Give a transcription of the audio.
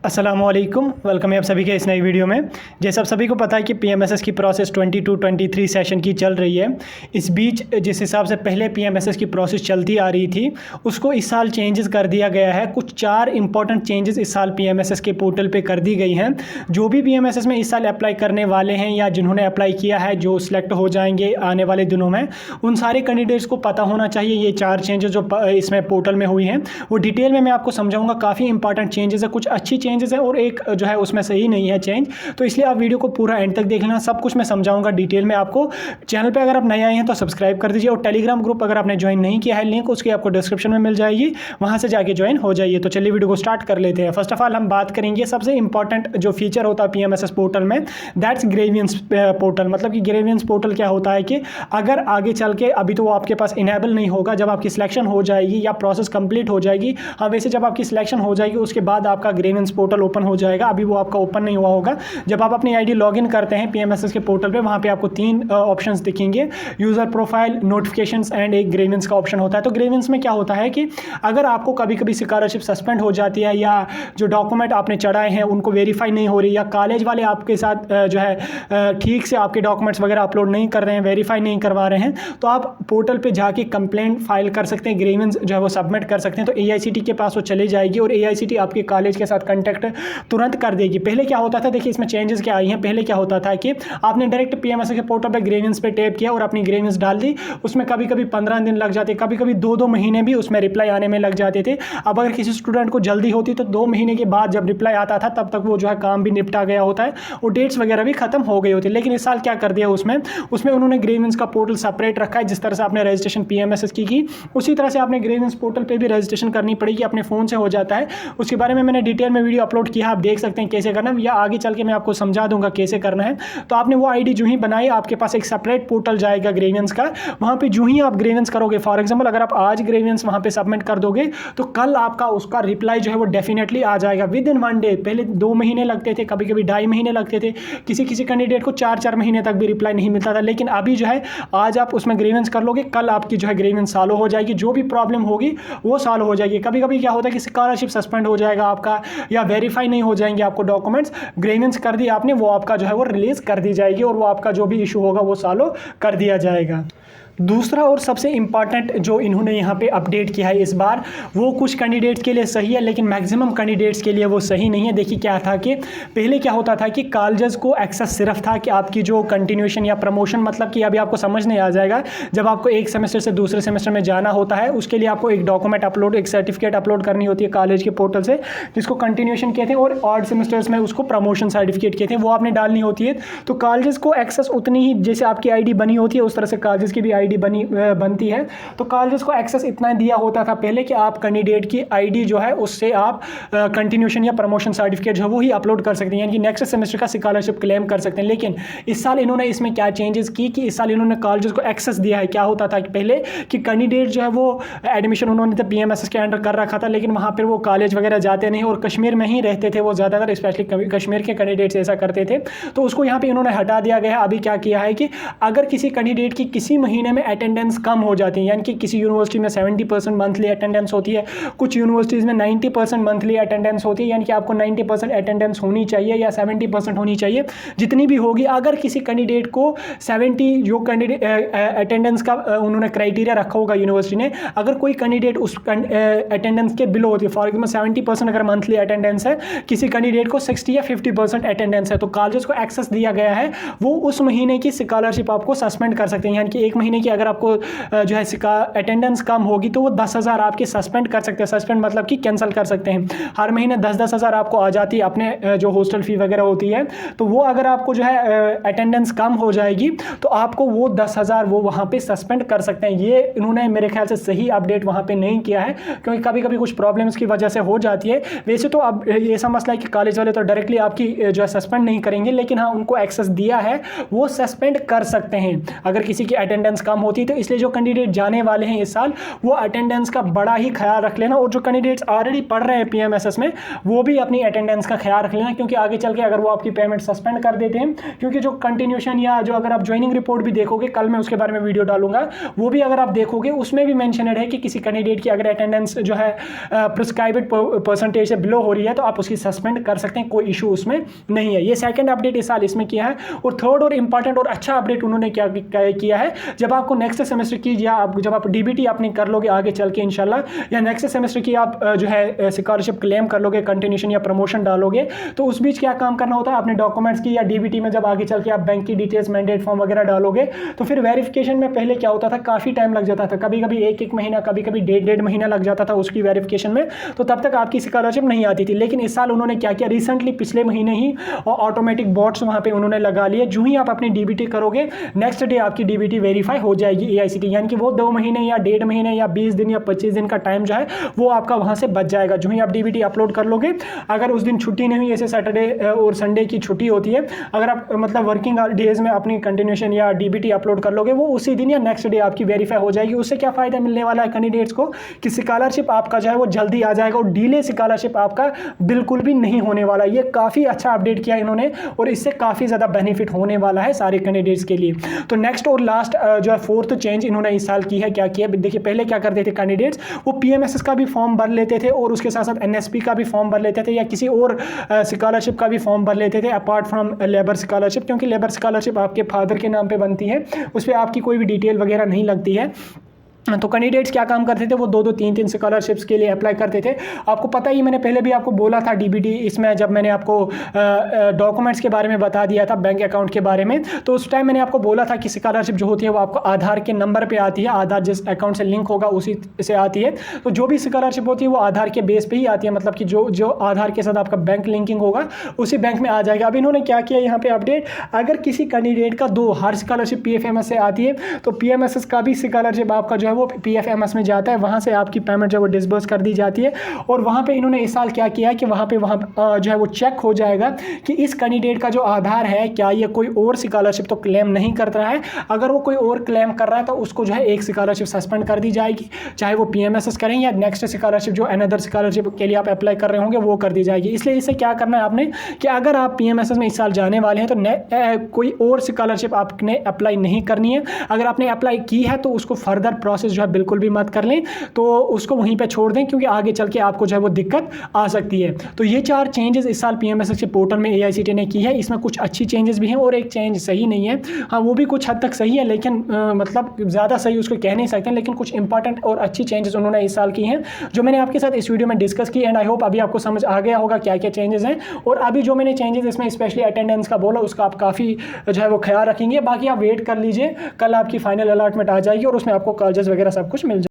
अस्सलामुअलैकुम, वेलकम है आप सभी के इस नई वीडियो में। जैसे आप सभी को पता है कि पीएमएसएस की प्रोसेस 22-23 सेशन की चल रही है। इस बीच जिस हिसाब से पहले पीएमएसएस की प्रोसेस चलती आ रही थी उसको इस साल चेंजेस कर दिया गया है। कुछ 4 इंपॉर्टेंट चेंजेस इस साल पीएमएसएस के पोर्टल पे कर दी गई हैं। जो भी पीएमएसएस में इस साल अप्लाई करने वाले हैं या जिन्होंने अप्लाई किया है, जो सिलेक्ट हो जाएंगे आने वाले दिनों में, उन सारे कैंडिडेट्स को पता होना चाहिए ये 4 चेंजेस जो इसमें पोर्टल में हुई हैं वो डिटेल में मैं आपको समझाऊंगा। काफ़ी इंपॉर्टेंट चेंजेस है, कुछ अच्छी चेंजेस है और एक जो है उसमें सही नहीं है चेंज, तो इसलिए आप वीडियो को पूरा एंड तक देख लेना। सब कुछ मैं समझाऊंगा डिटेल में आपको। चैनल पे अगर आप नए आए हैं तो सब्सक्राइब कर दीजिए और टेलीग्राम ग्रुप अगर आपने ज्वाइन नहीं किया है, लिंक उसकी आपको डिस्क्रिप्शन में मिल जाएगी, वहां से जाके ज्वाइन हो जाइए। तो चलिए वीडियो को स्टार्ट कर लेते हैं। फर्स्ट ऑफ ऑल हम बात करेंगे सबसे इंपॉर्टेंट जो फीचर होता है पीएमएसएस पोर्टल में, दैट्स ग्रेवियंस पोर्टल। मतलब कि ग्रेवियंस पोर्टल क्या होता है कि अगर आगे चल के, अभी तो वो आपके पास इनेबल नहीं होगा, जब आपकी सिलेक्शन हो जाएगी या प्रोसेस कंप्लीट हो जाएगी, हाँ वैसे जब आपकी सिलेक्शन हो जाएगी उसके बाद आपका ग्रेवियंस पोर्टल ओपन हो जाएगा। अभी वो आपका ओपन नहीं हुआ होगा। जब आप अपनी आईडी लॉगिन करते हैं पीएमएसएस के पोर्टल पे, वहां पे आपको 3 ऑप्शंस दिखेंगे, यूजर प्रोफाइल, नोटिफिकेशंस एंड एक ग्रेवियंस का ऑप्शन होता है। तो ग्रेवियंस में क्या होता है कि अगर आपको कभी कभी स्कॉलरशिप सस्पेंड हो जाती है या जो डॉक्यूमेंट आपने चढ़ाए हैं उनको वेरीफाई नहीं हो रही, या कॉलेज वाले आपके साथ जो है ठीक से आपके डॉक्यूमेंट्स वगैरह अपलोड नहीं कर रहे हैं, वेरीफाई नहीं करवा रहे हैं, तो आप पोर्टल पे जाके कंप्लेंट फाइल कर सकते हैं, ग्रेवियंस जो है वो सबमिट कर सकते हैं। तो एआईसीटी के पास वो चली जाएगी और एआईसीटी आपके कॉलेज के साथ कॉन्टैक्ट तुरंत कर देगी। पहले क्या होता था, देखिए इसमें चेंजेस क्या आई हैं। पहले क्या होता था कि आपने डायरेक्ट पीएमएसएस के पोर्टल पे ग्रेवियंस पे टैप किया और अपनी ग्रेवियंस डाल दी, उसमें कभी कभी 15 दिन लग जाते, कभी कभी 2-2 महीने भी उसमें रिप्लाई आने में लग जाते थे। अब अगर किसी स्टूडेंट को जल्दी होती तो 2 महीने के बाद जब रिप्लाई आता था तब तक वो जो है काम भी निपटा गया होता है और डेट्स वगैरह भी खत्म हो गई होती है। लेकिन इस साल क्या कर दिया, उसमें उन्होंने ग्रेवियंस का पोर्टल सेपरेट रखा है। जिस तरह से आपने रजिस्ट्रेशन पीएमएसएस की उसी तरह से आपने ग्रेवियंस पोर्टल पे भी रजिस्ट्रेशन करनी पड़ेगी, अपने फ़ोन से हो जाता है। उसके बारे में मैंने डिटेल में वीडियो अपलोड किया, आप देख सकते हैं कैसे करना है, या आगे चल के मैं आपको समझा दूंगा कैसे करना है। तो आपने वो आईडी जो ही बनाई, आपके पास एक सेपरेट पोर्टल जाएगा ग्रेवियंस का, वहां पे जो ही आप ग्रेवियंस करोगे, फॉर एग्जांपल अगर आप आज ग्रेवियंस वहां पे सबमिट कर दोगे तो कल आपका उसका रिप्लाई जो है वो डेफिनेटली आ जाएगा विद इन 1 डे। पहले 2 महीने लगते थे, कभी कभी 2.5 महीने लगते थे, किसी कैंडिडेट को 4-4 महीने तक भी रिप्लाई नहीं मिलता था। लेकिन अभी जो है आज आप उसमें ग्रेवियंस कर लोगे, कल आपकी जो है ग्रेवियंस सॉल्व हो जाएगी, जो भी प्रॉब्लम होगी वो सॉल्व हो जाएगी। कभी कभी क्या होता है कि स्कॉलरशिप सस्पेंड हो जाएगा आपका, या वेरीफाई नहीं हो जाएंगे आपको डॉक्यूमेंट्स, ग्रेवियंस कर दी आपने, वो आपका जो है वो रिलीज कर दी जाएगी और वो आपका जो भी इशू होगा वो सॉल्व कर दिया जाएगा। दूसरा और सबसे इम्पॉर्टेंट जो इन्होंने यहाँ पे अपडेट किया है इस बार, वो कुछ कैंडिडेट्स के लिए सही है लेकिन मैक्सिमम कैंडिडेट्स के लिए वो सही नहीं है। देखिए क्या था कि पहले क्या होता था कि कॉलेजेस को एक्सेस सिर्फ था कि आपकी जो कंटिन्यूएशन या प्रमोशन, मतलब कि अभी आपको समझ नहीं आ जाएगा, जब आपको एक सेमेस्टर से दूसरे सेमेस्टर में जाना होता है उसके लिए आपको एक डॉक्यूमेंट अपलोड, एक सर्टिफिकेट अपलोड करनी होती है कॉलेज के पोर्टल से, जिसको कंटिन्यूएशन कहते हैं, और ऑड सेमेस्टर्स में उसको प्रमोशन सर्टिफिकेट कहते हैं, वो आपने डालनी होती है। तो कॉलेजेस को एक्सेस उतनी ही, जैसे आपकी आईडी बनी होती है उस तरह से कॉलेजेस की भी आईडी बनती है। तो कॉलेजेस को एक्सेस इतना दिया होता था पहले कि आप कैंडिडेट की आईडी जो है उससे आप कंटिन्यूएशन या प्रमोशन सर्टिफिकेट जो है वो ही अपलोड कर सकते हैं, यानी कि नेक्स्ट सेमेस्टर का स्कॉलरशिप क्लेम कर सकते हैं। लेकिन इस साल इन्होंने इसमें क्या चेंजेस की कि इस साल इन्होंने कॉलेजेस को एक्सेस दिया है। क्या होता था कि पहले कि कैंडिडेट जो है वो एडमिशन उन्होंने तो पीएमएसएस के अंडर कर रखा था, लेकिन वहाँ पर वो कॉलेज वगैरह जाते नहीं और कश्मीर में ही रहते थे वो ज़्यादातर, स्पेशली कश्मीर के कैंडिडेट्स ऐसा करते थे। तो उसको यहाँ पर इन्होंने हटा दिया गया है। अभी क्या किया है कि अगर किसी कैंडिडेट की किसी महीने में अटेंडेंस कम हो जाती है, यानी कि किसी यूनिवर्सिटी में 70% मंथली अटेंडेंस होती है, कुछ यूनिवर्सिटीज़ में 90% मंथली अटेंडेंस होती है, यानी कि आपको 90% अटेंडेंस होनी चाहिए या 70% होनी चाहिए, जितनी भी होगी। अगर किसी कैंडिडेट को 70 जो कैंडिडेट अटेंडेंस का उन्होंने क्राइटेरिया रखा होगा यूनिवर्सिटी ने, अगर कोई कैंडिडेट उस अटेंडेंस के बिलो होती है, फॉर एग्जाम्पल 70% अगर मंथली अटेंडेंस है, किसी कैंडिडेट को 60 या 50% अटेंडेंस है, तो कॉलेज को एक्सेस दिया गया है, वो उस महीने की स्कॉलरशिप आपको सस्पेंड कर सकते हैं। यानी कि एक महीने की अगर आपको जो है इसका अटेंडेंस कम होगी तो वो 10,000 आपके सस्पेंड कर सकते हैं। सस्पेंड मतलब कि कैंसिल कर सकते हैं। हर महीने 10-10 हज़ार आपको आ जाती है अपने जो हॉस्टल फी वगैरह होती है, तो वो अगर आपको जो है अटेंडेंस कम हो जाएगी तो आपको वो 10,000 वो वहाँ पे सस्पेंड कर सकते हैं। ये इन्होंने मेरे ख्याल से सही अपडेट वहाँ पे नहीं किया है, क्योंकि कभी कभी कुछ प्रॉब्लम्स की वजह से हो जाती है। वैसे तो अब ऐसा मसला है कि कॉलेज वाले तो डायरेक्टली आपकी जो है सस्पेंड नहीं करेंगे, लेकिन हाँ उनको एक्सेस दिया है, वो सस्पेंड कर सकते हैं। अगर किसी की अटेंडेंस कम काम होती है। तो इसलिए जो कैंडिडेट जाने वाले हैं इस साल वो अटेंडेंस का बड़ा ही ख्याल रख लेना, और जो कैंडिडेट्स ऑलरेडी पढ़ रहे हैं पीएमएसएस में वो भी अपनी अटेंडेंस का ख्याल रख लेना, क्योंकि आगे चल के अगर वो आपकी पेमेंट सस्पेंड कर देते हैं, क्योंकि जो कंटिन्यूशन या जो अगर आप ज्वाइनिंग रिपोर्ट भी देखोगे, कल मैं उसके बारे में वीडियो डालूंगा, वो भी अगर आप देखोगे उसमें भी मेंशनड है कि किसी कैंडिडेट की अगर अटेंडेंस जो है प्रिस्क्राइब्ड परसेंटेज से बिलो हो रही है तो आप उसकी सस्पेंड कर सकते हैं, कोई इशू उसमें नहीं है। ये सेकंड अपडेट इस साल इसमें किया है। और थर्ड और इंपॉर्टेंट और अच्छा अपडेट उन्होंने क्या किया है, जब आपको नेक्स्ट सेमेस्टर की या जब आप डीबीटी अपनी कर लोगे आगे चल के इंशाल्लाह, या नेक्स्ट सेमेस्टर की आप जो है स्कॉलरशिप क्लेम कर लोगे, कंटिन्यूशन या प्रमोशन डालोगे, तो उस बीच क्या काम करना होता है, अपने डॉक्यूमेंट्स की या डीबीटी में जब आगे चल के आप बैंक की डिटेल्स, मैंडेट फॉर्म वगैरह डालोगे, तो फिर वेरिफिकेशन में पहले क्या होता था, काफ़ी टाइम लग जाता था, कभी कभी एक महीना, कभी कभी डेढ़ महीना लग जाता था उसकी वेरिफिकेशन में, तो तब तक आपकी स्कॉलरशिप नहीं आती थी। लेकिन इस साल उन्होंने क्या किया, रिसेंटली पिछले महीने ही ऑटोमेटिक बॉट्स वहाँ पे उन्होंने लगा लिए, जो ही आप अपनी डीबीटी करोगे नेक्स्ट डे आपकी डीबीटी वेरीफाई हो जाएगी एआईसीटी, यानी कि वो 2 महीने या डेढ़ महीने या 20 दिन या 25 दिन का टाइम जो है वो आपका वहाँ से बच जाएगा। जो ही आप डीबीटी अपलोड कर लोगे, अगर उस दिन छुट्टी नहीं हुई, जैसे सैटरडे और संडे की छुट्टी होती है, अगर आप मतलब वर्किंग डेज में अपनी कंटिन्यूशन या डीबीटी अपलोड कर लोगे, वो उसी दिन या नेक्स्ट डे आपकी वेरीफाई हो जाएगी। उससे क्या फ़ायदा मिलने वाला है कैंडिडेट्स को कि स्कॉलरशिप आपका जो है वो जल्दी आ जाएगा, और डिले स्कॉलरशिप आपका बिल्कुल भी नहीं होने वाला। ये काफ़ी अच्छा अपडेट किया इन्होंने, और इससे काफ़ी ज़्यादा बेनिफिट होने वाला है सारे कैंडिडेट्स के लिए। तो नेक्स्ट और लास्ट जो है फोर्थ चेंज इन्होंने इस साल की है, क्या किया देखिए, पहले क्या करते थे कैंडिडेट्स, वो पीएमएसएस का भी फॉर्म भर लेते थे और उसके साथ साथ एनएसपी का भी फॉर्म भर लेते थे, या किसी और स्कॉलरशिप का भी फॉर्म भर लेते थे अपार्ट फ्रॉम लेबर स्कॉलरशिप, क्योंकि लेबर स्कॉलरशिप आपके फादर के नाम पे बनती है, उस पर आपकी कोई भी डिटेल वगैरह नहीं लगती है। तो कैंडिडेट्स क्या काम करते थे, वो 2-2 3-3 स्कॉलरशिप्स के लिए अप्लाई करते थे। आपको पता ही, मैंने पहले भी आपको बोला था डीबीटी इसमें, जब मैंने आपको डॉक्यूमेंट्स के बारे में बता दिया था, बैंक अकाउंट के बारे में, तो उस टाइम मैंने आपको बोला था कि स्कॉलरशिप जो होती है वो आपको आधार के नंबर पे आती है, आधार जिस अकाउंट से लिंक होगा उसी से आती है। तो जो भी स्कॉलरशिप होती है वो आधार के बेस पर ही आती है, मतलब कि जो आधार के साथ आपका बैंक लिंकिंग होगा उसी बैंक में आ जाएगा। अब इन्होंने क्या किया यहाँ पे अपडेट, अगर किसी कैंडिडेट का हर स्कॉलरशिप पीएफएमएस से आती है, तो पीएमएसएस का भी स्कॉलरशिप आपका जो है वो पीएफएमएस में जाता है, वहाँ से आपकी पेमेंट जो है वो डिसबर्स कर दी जाती है। और वहाँ पे इन्होंने इस साल क्या किया है कि वहाँ जो है वो चेक हो जाएगा कि इस कैंडिडेट का जो आधार है क्या ये कोई और स्कॉलरशिप तो क्लेम नहीं कर रहा है। अगर वो कोई और क्लेम कर रहा है तो उसको जो है एक स्कॉलरशिप सस्पेंड कर दी जाएगी, चाहे वो पीएमएसएस करें या नेक्स्ट स्कॉलरशिप जो अनदर स्कॉलरशिप के लिए आप अप्लाई कर रहे होंगे वो कर दी जाएगी। इसलिए इससे क्या करना है आपने कि अगर आप पीएमएसएस में इस साल जाने वाले हैं तो कोई और स्कॉलरशिप आपने अप्लाई नहीं करनी है। अगर आपने अप्लाई की है तो उसको फर्दर प्रोसेस जो है बिल्कुल भी मत कर लें, तो उसको वहीं पे छोड़ दें, क्योंकि आगे चल के आपको जो है वो दिक्कत आ सकती है। तो ये 4 चेंजेस इस साल पीएमएसएस के पोर्टल में एआईसीटी ने की है। इसमें कुछ अच्छी चेंजेस भी हैं और एक चेंज सही नहीं है, हाँ वो भी कुछ हद तक सही है, लेकिन मतलब ज़्यादा सही उसको कह नहीं सकते, लेकिन कुछ इंपॉर्टेंट और अच्छी चेंजेस उन्होंने इस साल की हैं जो मैंने आपके साथ इस वीडियो में डिस्कस की। एंड आई होप अभी आपको समझ आ गया होगा क्या क्या चेंजेस हैं। और अभी जो मैंने चेंजेस इसमें स्पेशली अटेंडेंस का बोला उसका आप काफ़ी जो है वो ख्याल रखेंगे। बाकी आप वेट कर लीजिए, कल आपकी फाइनल अलॉटमेंट आ जाएगी और उसमें आपको कॉलेजेस वगैरह सब कुछ मिल जाएगा।